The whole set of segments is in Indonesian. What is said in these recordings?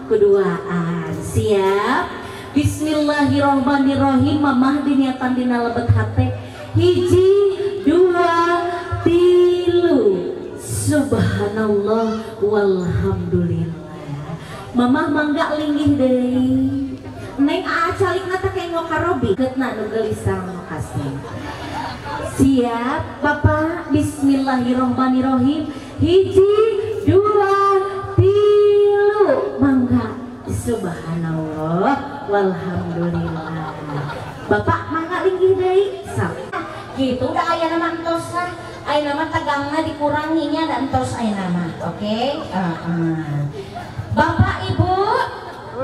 keduaan. Siap? Bismillahirrohmanirrohim. Mamah diniatan dina lebet hate. Hiji, dua, tilu. Subhanallah walhamdulillah. Mamah mangga linggih deui. Neng calik nata kayak ngokarobi ketna nu gelisang makasih. Siap Bapak? Bismillahirrohmanirrohim. Hiji, dua, tilu. Mangga. Subhanallah walhamdulillah. Bapak mangga linggih deui. Gitu dah aya nama entos lah. Aya nama tegangna dikuranginya dan entos aya nama. Oke? Bapak Ibu,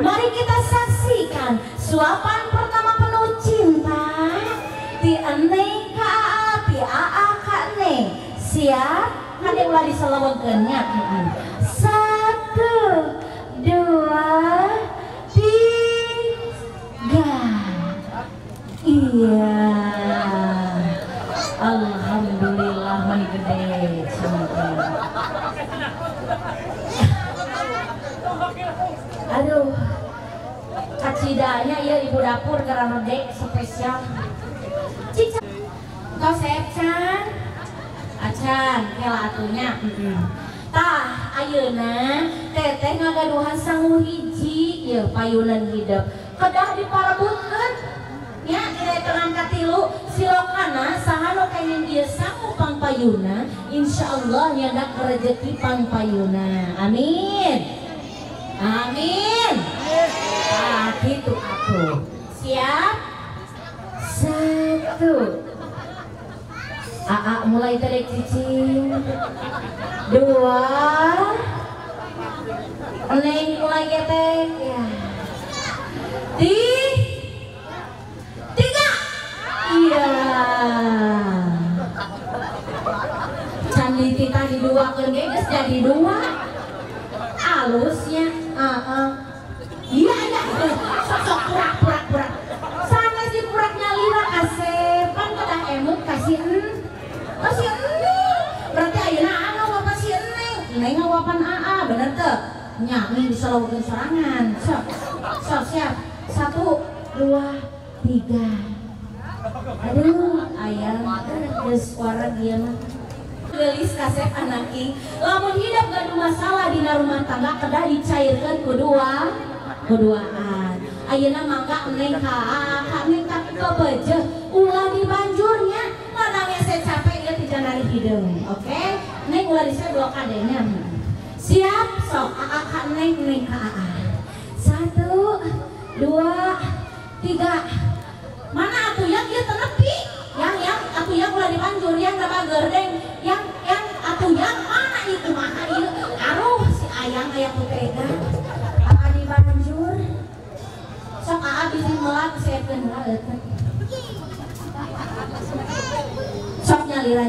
mari kita saksikan suapan pertama penuh cinta ti eneng ka ti aa ka neng. Siap? Hade ulah diselewengkeunnya. 1, 2, 3. Iya. Alhamdulillah mani gede. Aduh, kacidanya ya ibu dapur karena dek spesial. Cica, kau sepcan, acan, kela atunya. Tah, ayeuna teteh ngagaduhan sangu hiji, ya payunan hidup. Kedah diparebutkeun, nya direkeunan katilu silokana sahanu kayang dia sangu pang payuna, insyaallah nyadak rezeki pang payuna. Amin. Amin. Ah, gitu atuh. Siap? 1. Aa mulai dari cicing. 2. Neng mulai getek ya. 3. Iya. Candi tita diduakeun ge geus jadi 2. Halusnya, iya iya, sok purak. Sana si purak nyalira kasepan kedah emut kasih berarti ayeuna anu wapan si neng ngawapan aa bener teu? Nya nih diselawkeun sorangan. Sok siap. 1, 2, 3. Aduh, aya geus suara dia mah. Gelis kasep anaki lamun hidup gaduh masalah dina rumah tangga kedah dicairkeun kuduaan. Ayeuna mangga neng ka neng tapi kebeujeuh ulah dibanjurnya ngadang ese capek ieu ti janari hideung. Oke? Neng ulah dise dua kadenya. Siap? Sok aa ka neng ka aa. 1, 2, 3. Mana atuh yang ieu teu nepi? Yang atuh yang ulah dibanjur yang da bagerdeng. Yang atuh yang mana itu mana ieu? Aruh si ayang aya putega. Aa dibanjur. Sok aa bisi meulak siepkeun heula eueuh. Sok nyalira.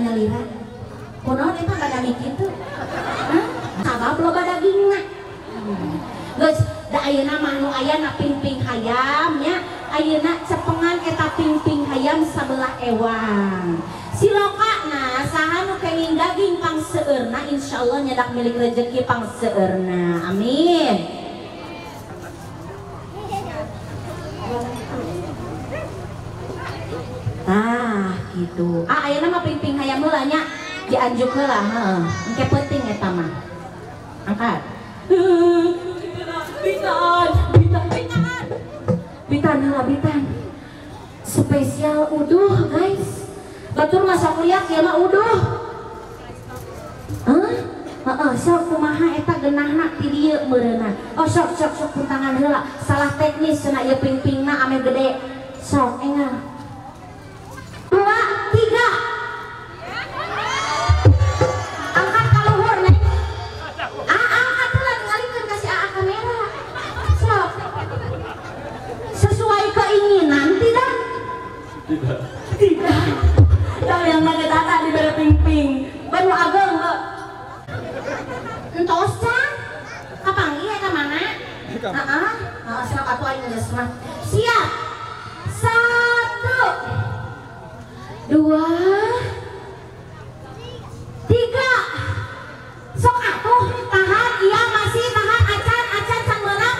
Kunaon eta badagi kitu? Hah? Sabab loba dagingna. Geus da ayeuna mah nu aya na pingping hayam nya. Ayeuna cepengan eta pingping hayam sabelah ewang. Silokana saha nu kenging daging pang seueurna insyaallah nyadak milik rezeki pang seueurna. Amin. Tah gitu. Ayeuna mah pingping hayam heula nya dianjuk heula heuh. Engke penting eta mah. Angkat. Bitan. Spesial uduh guys. Batur masak liak ya mah uduh. Sok kumaha eta geunahna ti dieu meureunna. Oh sok puntangan heula. Salah teknis cenah ieu pingpingna ame gede. Sok engal. 2, 3. Angkat ka luhur nih. Angkat heula ngalikeun ka si aa kamera. Sok. Sesuai keinginan tidak? Tidak. Yang nage tata di bere pingping. Banu ageng heuh. Entos can. Kapanggih eta mana? Heeh. Sok atuh aing geus mah. Siap. 1, 2, 3. Sok atuh tahan iya masih tahan acan can meunang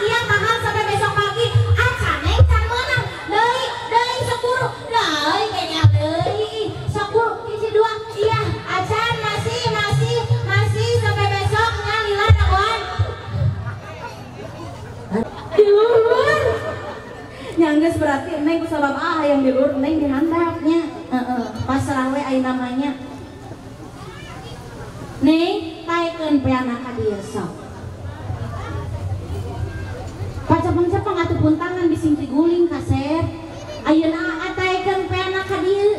yang geus berarti neng kusabab yang dilur neng dihandapnya. Pasrah we aya namanya. Neng taekeun peana ka dieu sok. Pacapeng-capeng atuh puntangan bising tiguling kaser. Ayeuna taekeun peana ka dieu.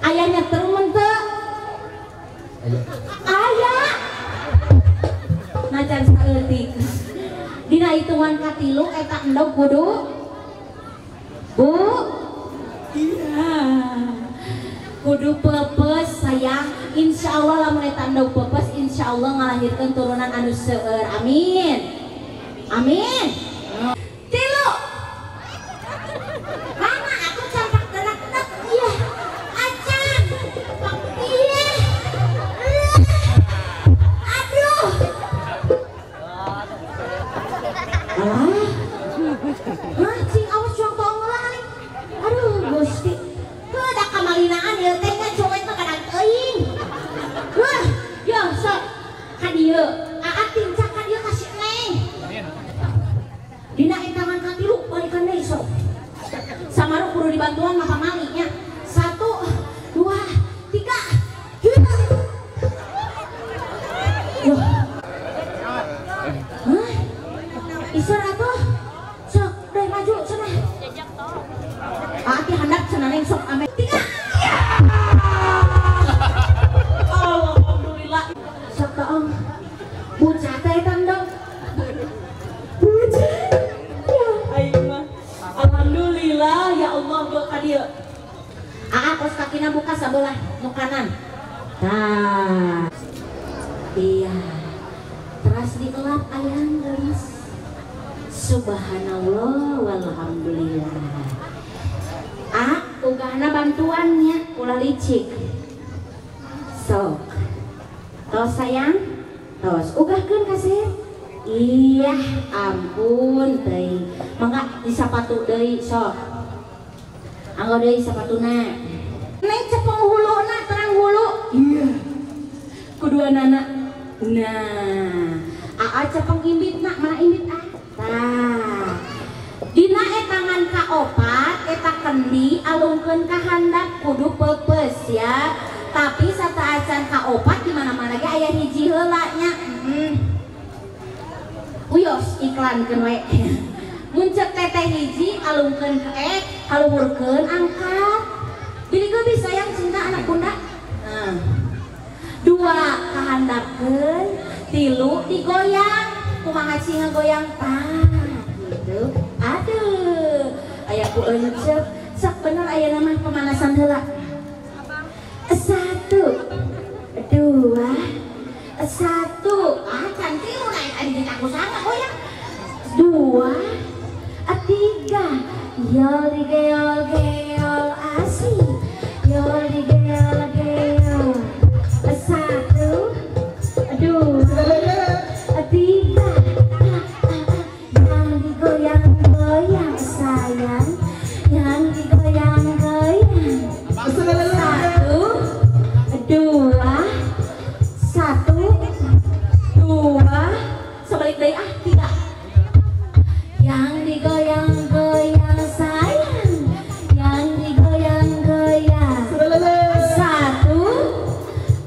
Aya nyeterun teu? Aya. Najan saeutik. Dina hitungan katilu eta endog kudu Bu. Iya. Kudu pepes sayang. Insyaallah lamun eta endog pepes insyaallah ngalahirkeun turunan anu seueur. Amin. Amin. Tilu. Mana aku campak gerak-gerak. Iya. Acan. Iya. Aduh. Cing awas cuang tong lain. Aduh Gusti. Heuh da kamalinaan ieu teh kan cowek mah kadang teuing. Heuh, yo sok ka dieu. Aat tincak ka dieu kasih neng. Dina entangan katilu balikan deui sok. Samaru kudu dibantuan mah pamali nya. 1 2 3. Yo. Isar atuh sok deh maju cenah ati handap cenah neng sok ame 3 ya alhamdulillah sok taong bucah teh tandong bucah ya aing mah alhamdulillah ya Allah doa ka dieu kos kakina buka sabelah nu kanan tah iya teras dielap ayang geus. Subhanallah walhamdulillah. Ugahna bantuannya ulah licik. Sok. Tos sayang. Tos ugahkeun kasih. Iya, ampun teuing. Mangga disapatu deui sok. Anggo deui sapatuna. Neng cepeng huluna terang hulu. Iya. Kuduanana. Nah, cepeng imbitna mana imbit Tah, dina etangan kaopat, eta kendi alungkeun ka handap kudu pepes ya. Tapi sataacan kaopat di mana-mana ge aya hiji heula nya. Uyos iklankeun we. Mun ceuk teteh hiji alungkeun ke haluhurkeun angkat. Bili geulis sayang cinta anak bunda. 2 kahandapkeun, 3 digoyang. Kumaha cing ngagoyang gitu. Aduh, aya ku encep sak bener aya nama pemanasan heula. 1 2 1 cantik lu naik adi aku sana goyang. 2 3 yol digeol geol asih. Yol digeol geol. 1 2 3 yang digoyang-goyang sayang, yang digoyang-goyang. 1 2 1 2 sebalik deui 3 yang digoyang-goyang sayang, yang digoyang-goyang. 1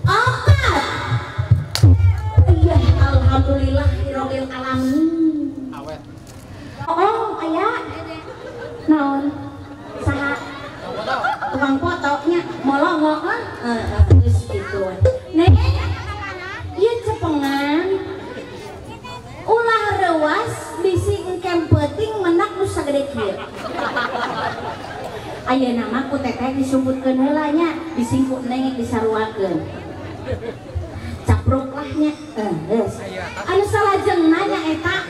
4 iya alhamdulillah rabbil alamin. Oh, aya naon saha tukang fotonya molongo geus kitu neng ieu cepengan ulah reuas bisi engkem peuting menak nu sagede kieu ayeuna mah ku teteh disumputkeun heula nya bisi ku neng disaruakeun capruk lah nya geus anu salajengna nya eta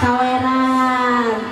saweran